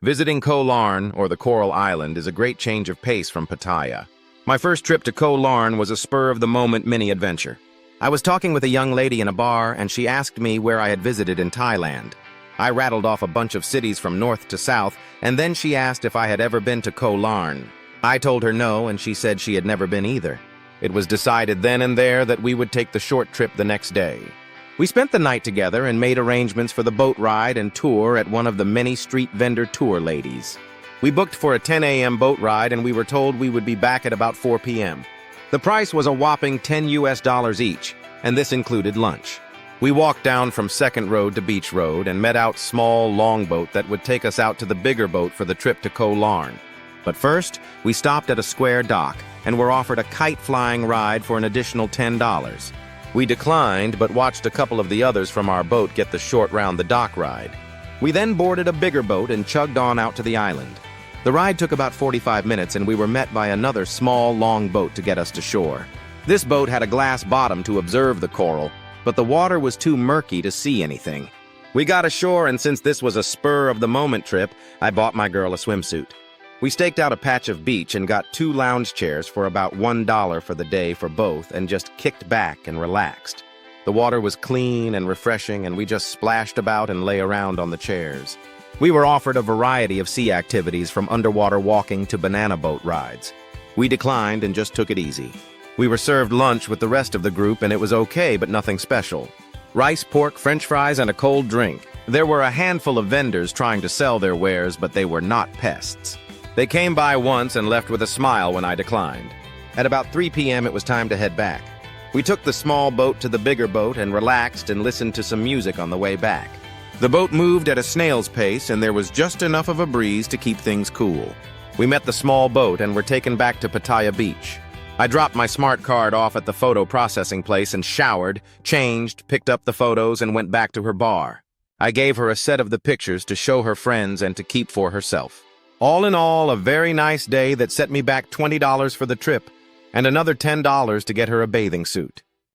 Visiting Koh Larn, or the Coral Island, is a great change of pace from Pattaya. My first trip to Koh Larn was a spur-of-the-moment mini-adventure. I was talking with a young lady in a bar, and she asked me where I had visited in Thailand. I rattled off a bunch of cities from north to south, and then she asked if I had ever been to Koh Larn. I told her no, and she said she had never been either. It was decided then and there that we would take the short trip the next day. We spent the night together and made arrangements for the boat ride and tour at one of the many street vendor tour ladies. We booked for a 10 a.m. boat ride, and we were told we would be back at about 4 p.m. The price was a whopping $10 each, and this included lunch. We walked down from Second Road to Beach Road and met out small longboat that would take us out to the bigger boat for the trip to Koh Larn. But first, we stopped at a square dock and were offered a kite-flying ride for an additional $10. We declined, but watched a couple of the others from our boat get the short round-the-dock ride. We then boarded a bigger boat and chugged on out to the island. The ride took about 45 minutes, and we were met by another small, long boat to get us to shore. This boat had a glass bottom to observe the coral, but the water was too murky to see anything. We got ashore, and since this was a spur-of-the-moment trip, I bought my girl a swimsuit. We staked out a patch of beach and got 2 lounge chairs for about $1 for the day for both and just kicked back and relaxed. The water was clean and refreshing, and we just splashed about and lay around on the chairs. We were offered a variety of sea activities from underwater walking to banana boat rides. We declined and just took it easy. We were served lunch with the rest of the group, and it was okay, but nothing special. Rice, pork, French fries, and a cold drink. There were a handful of vendors trying to sell their wares, but they were not pests. They came by once and left with a smile when I declined. At about 3 p.m. it was time to head back. We took the small boat to the bigger boat and relaxed and listened to some music on the way back. The boat moved at a snail's pace, and there was just enough of a breeze to keep things cool. We met the small boat and were taken back to Pattaya Beach. I dropped my smart card off at the photo processing place and showered, changed, picked up the photos, and went back to her bar. I gave her a set of the pictures to show her friends and to keep for herself. All in all, a very nice day that set me back $20 for the trip and another $10 to get her a bathing suit.